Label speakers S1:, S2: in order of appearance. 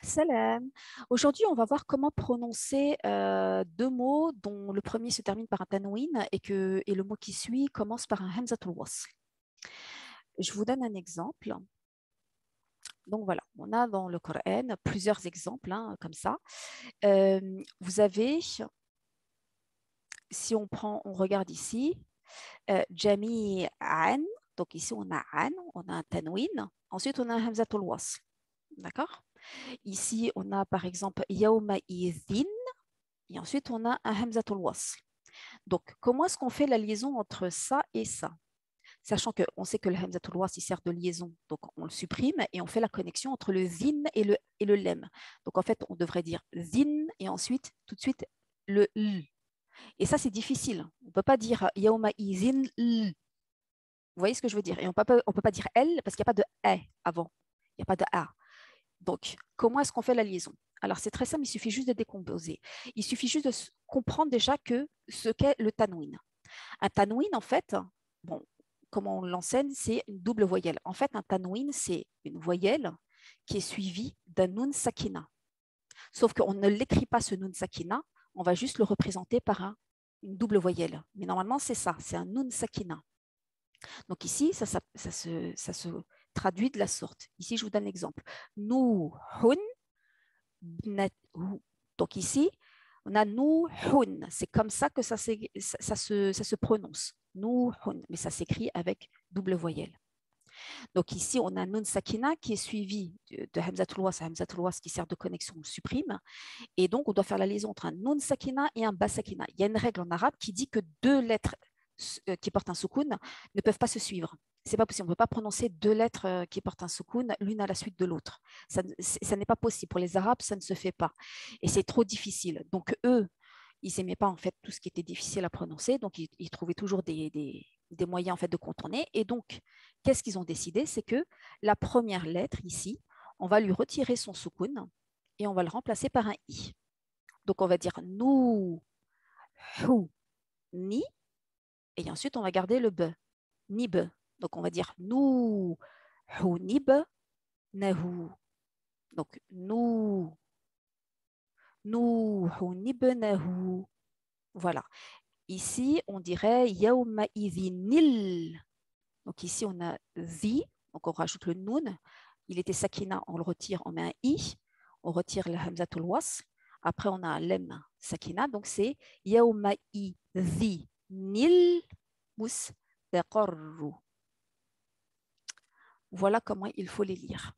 S1: Salam. Aujourd'hui, on va voir comment prononcer deux mots dont le premier se termine par un tanwin et le mot qui suit commence par un hamzatul wasl. Je vous donne un exemple. Donc voilà, on a dans le Coran plusieurs exemples comme ça. Vous avez, si on regarde ici, jami'an. Donc ici, on a an, on a un tanwin. Ensuite, on a un hamzatul wasl. D'accord? Ici, on a par exemple yawma idhin. Et ensuite, on a un hamzatul wasl. Donc, comment est-ce qu'on fait la liaison entre ça et ça? Sachant qu'on sait que le hamzatul wasl, il sert de liaison. Donc, on le supprime et on fait la connexion entre le zin et le lem. Donc, en fait, on devrait dire zin et ensuite, tout de suite, le l. Et ça, c'est difficile. On ne peut pas dire yauma izin l. Vous voyez ce que je veux dire? Et on ne peut pas dire L parce qu'il n'y a pas de E avant. Il n'y a pas de A. Donc, comment est-ce qu'on fait la liaison? Alors, c'est très simple, il suffit juste de décomposer. Il suffit juste de comprendre déjà ce qu'est le tanwin. Un tanwin, en fait, bon, comment on l'enseigne, c'est une double voyelle. En fait, un tanwin, c'est une voyelle qui est suivie d'un nun sakina. Sauf qu'on ne l'écrit pas, ce nun sakina, on va juste le représenter par une double voyelle. Mais normalement, c'est ça, c'est un nun sakina. Donc ici, ça se traduit de la sorte. Ici, je vous donne l'exemple. Nuhun. Donc ici, on a Nuhun. C'est comme ça que ça se prononce. Nuhun. Mais ça s'écrit avec double voyelle. Donc ici, on a Nun Sakina qui est suivi de Hamzatul Wasl. Hamzatul Wasl qui sert de connexion, on le supprime. Et donc, on doit faire la liaison entre un Nun Sakina et un Ba Sakina. Il y a une règle en arabe qui dit que deux lettres qui portent un soukoun ne peuvent pas se suivre. C'est pas possible. On ne peut pas prononcer deux lettres qui portent un soukoun l'une à la suite de l'autre. Ça n'est pas possible. Pour les Arabes, ça ne se fait pas. Et c'est trop difficile. Donc, eux, ils n'aimaient pas en fait tout ce qui était difficile à prononcer. Donc, ils trouvaient toujours des moyens en fait de contourner. Et donc, qu'est-ce qu'ils ont décidé? C'est que la première lettre ici, on va lui retirer son soukoun et on va le remplacer par un i. Donc, on va dire nous, hou, ni, et ensuite, on va garder le b, nib. Donc, on va dire nous, hou, nib, nahu. Donc, nous, hou, nib, nahu. Voilà. Ici, on dirait yauma idhinil. Donc, ici, on a zi. Donc, on rajoute le nun. Il était sakina, on le retire, on met un i. On retire le hamzatul wasl. Après, on a un lem sakina. Donc, c'est yauma idhinil mustaqarru. Voilà comment il faut les lire.